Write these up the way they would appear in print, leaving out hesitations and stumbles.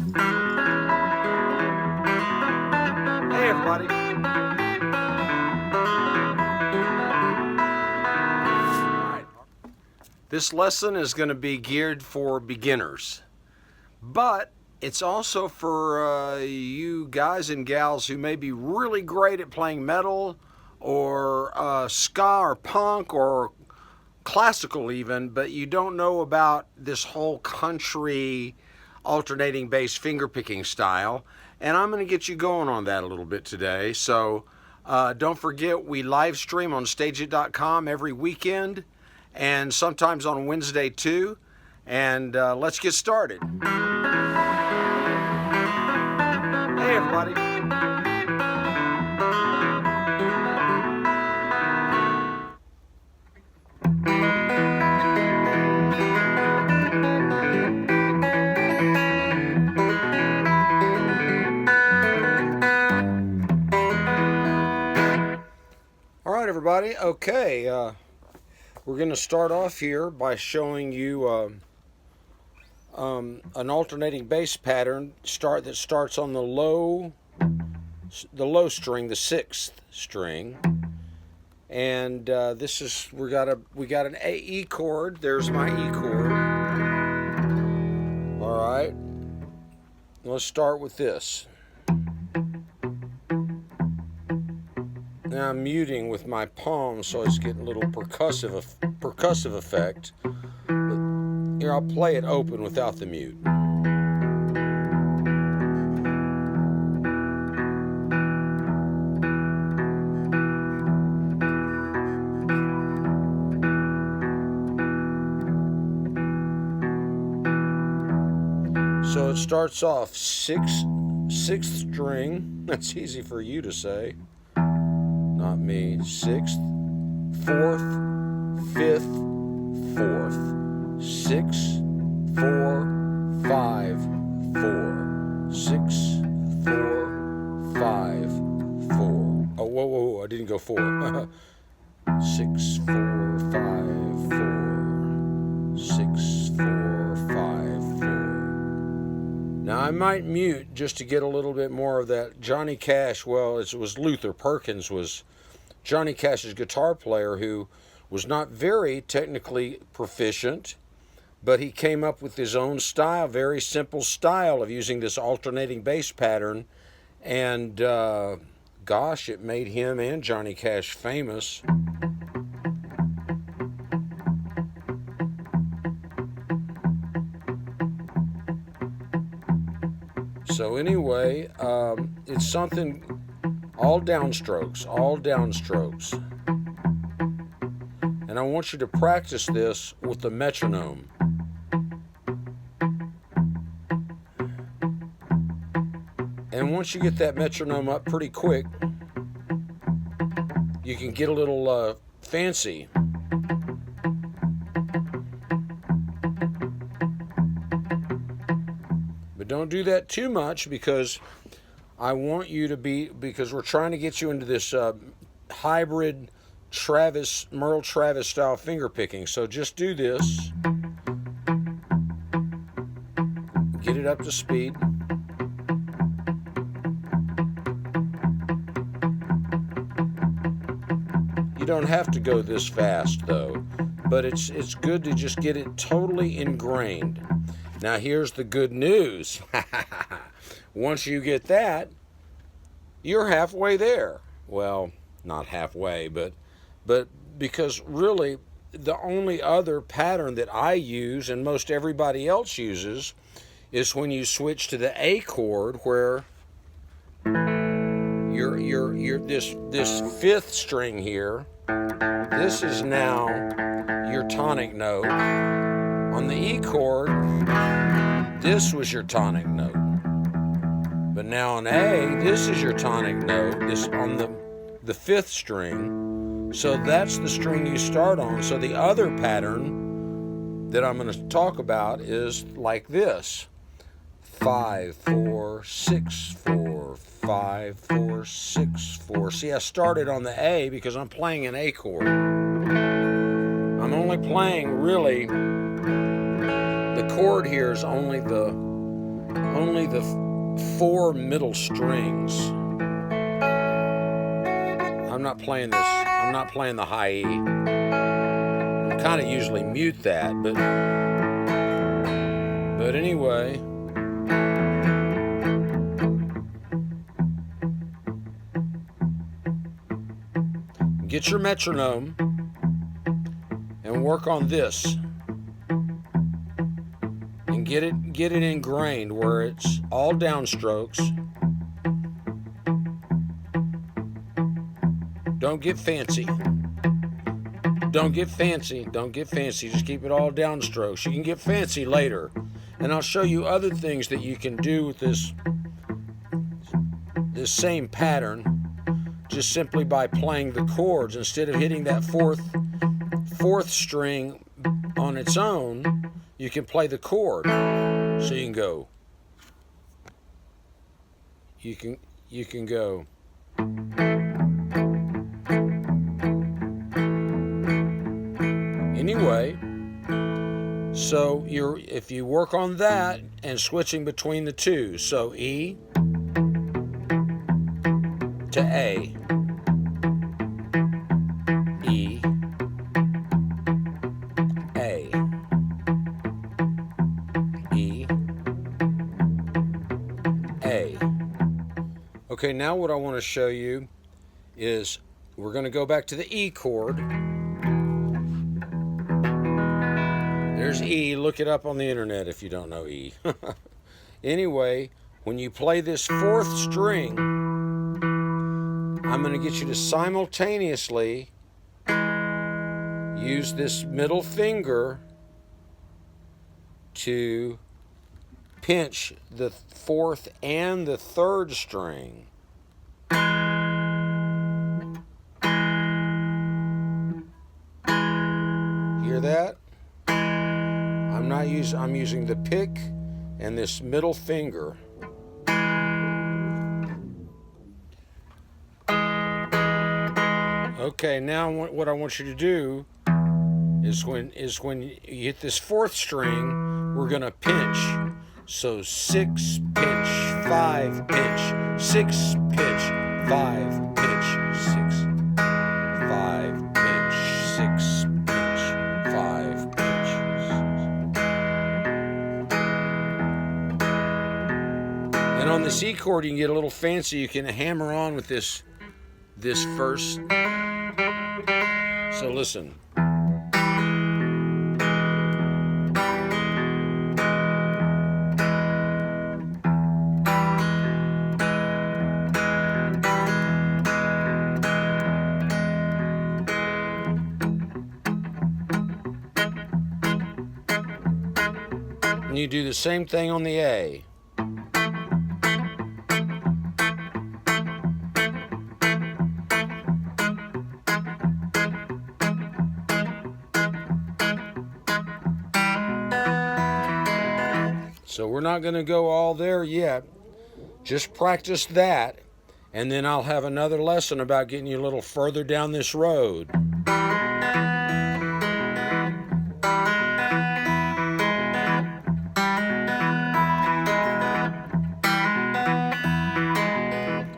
Hey everybody. Alright. This lesson is going to be geared for beginners, but it's also for you guys and gals who may be really great at playing metal or ska or punk or classical even, but you don't know about this whole country alternating bass fingerpicking style. And I'm going to get you going on that a little bit today. So don't forget, we live stream on stageit.com every weekend and sometimes on Wednesday too. And let's get started. Hey everybody. All right, everybody. Okay, we're going to start off here by showing you an alternating bass pattern that starts on the low string, the sixth string, and this is we got an E chord. There's my E chord. All right, let's start with this. Now I'm muting with my palm, so it's getting a little percussive effect. But here, I'll play it open without the mute. So it starts off sixth string. That's easy for you to say. Not me. Sixth, fourth, fifth, fourth. 6, 4, 5, 4. 6, 4, 5, 4. Oh, whoa, I didn't go 4. 6, 4, 5, 4. 6, 4, 5, 4. Now I might mute just to get a little bit more of that. Johnny Cash, well, it was Luther Perkins was Johnny Cash's guitar player, who was not very technically proficient, but he came up with his own style, very simple style of using this alternating bass pattern, and gosh, it made him and Johnny Cash famous. So anyway, it's something, all downstrokes. And I want you to practice this with the metronome. And once you get that metronome up pretty quick, you can get a little fancy. But don't do that too much, because I want you to because we're trying to get you into this hybrid Merle Travis style finger picking. So just do this. Get it up to speed. You don't have to go this fast though, but it's good to just get it totally ingrained. Now here's the good news. Once you get that, you're halfway there. Well, not halfway, but because really the only other pattern that I use and most everybody else uses is when you switch to the A chord, where you're this fifth string here. This is now your tonic note. On the E chord, this was your tonic note. But now on A, this is your tonic note. This on the fifth string. So that's the string you start on. So the other pattern that I'm going to talk about is like this: 5, 4, 6, 4, 5, 4, 6, 4. See, I started on the A because I'm playing an A chord. I'm only playing, really, the chord here is only only the four middle strings. I'm not playing this. I'm not playing the high E. I kind of usually mute that, but anyway. Get your metronome and work on this. And get it ingrained where it's all downstrokes. Don't get fancy. Don't get fancy. Don't get fancy. Just keep it all downstrokes. You can get fancy later. And I'll show you other things that you can do with this same pattern, just simply by playing the chords. Instead of hitting that fourth string on its own, you can play the chord. So you can go. You can go. Anyway, so if you work on that and switching between the two, so E to A, E, A, E, A. Okay, now what I want to show you is we're going to go back to the E chord. There's E. Look it up on the internet if you don't know E. Anyway, when you play this fourth string, I'm going to get you to simultaneously use this middle finger to pinch the fourth and the third string. Hear that? I'm using the pick and this middle finger. Okay, now what I want you to do is when you hit this fourth string, we're gonna pinch. So 6 pinch, 5 pinch, 6 pinch, 5 pinch, 6, 5 pinch, 6 pinch, 5 pinch. And on the C chord, you can get a little fancy. You can hammer on with this first. So listen. And you do the same thing on the A. So we're not going to go all there yet. Just practice that, and then I'll have another lesson about getting you a little further down this road.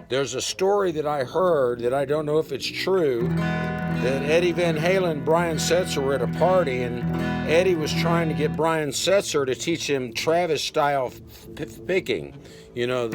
There's a story that I heard that I don't know if it's true, that Eddie Van Halen and Brian Setzer were at a party, and Eddie was trying to get Brian Setzer to teach him Travis-style picking, you know.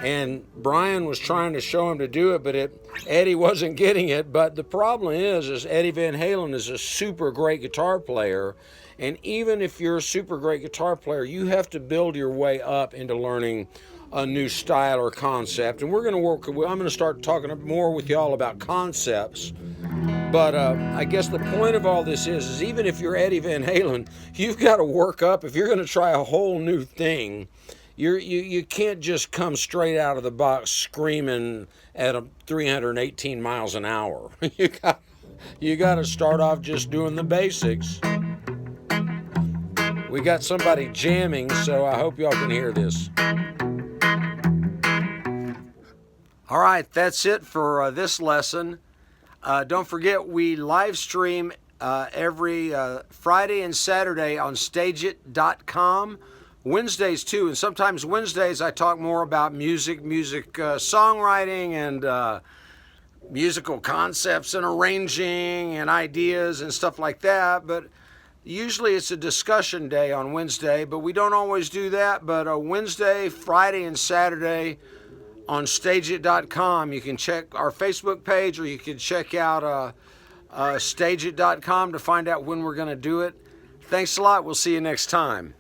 And Brian was trying to show him to do it, but Eddie wasn't getting it. But the problem is Eddie Van Halen is a super great guitar player, and even if you're a super great guitar player, you have to build your way up into learning a new style or concept. And I'm going to start talking more with y'all about concepts. But I guess the point of all this is even if you're Eddie Van Halen, you've got to work up. If you're going to try a whole new thing, you can't just come straight out of the box screaming at 318 miles an hour. You got to start off just doing the basics. We got somebody jamming, so I hope y'all can hear this. All right, that's it for this lesson. Don't forget, we live stream every Friday and Saturday on stageit.com. Wednesdays too, and sometimes Wednesdays I talk more about music songwriting and musical concepts and arranging and ideas and stuff like that. But usually it's a discussion day on Wednesday, but we don't always do that. But Wednesday, Friday, and Saturday on stageit.com, you can check our Facebook page, or you can check out stageit.com to find out when we're going to do it. Thanks a lot. We'll see you next time.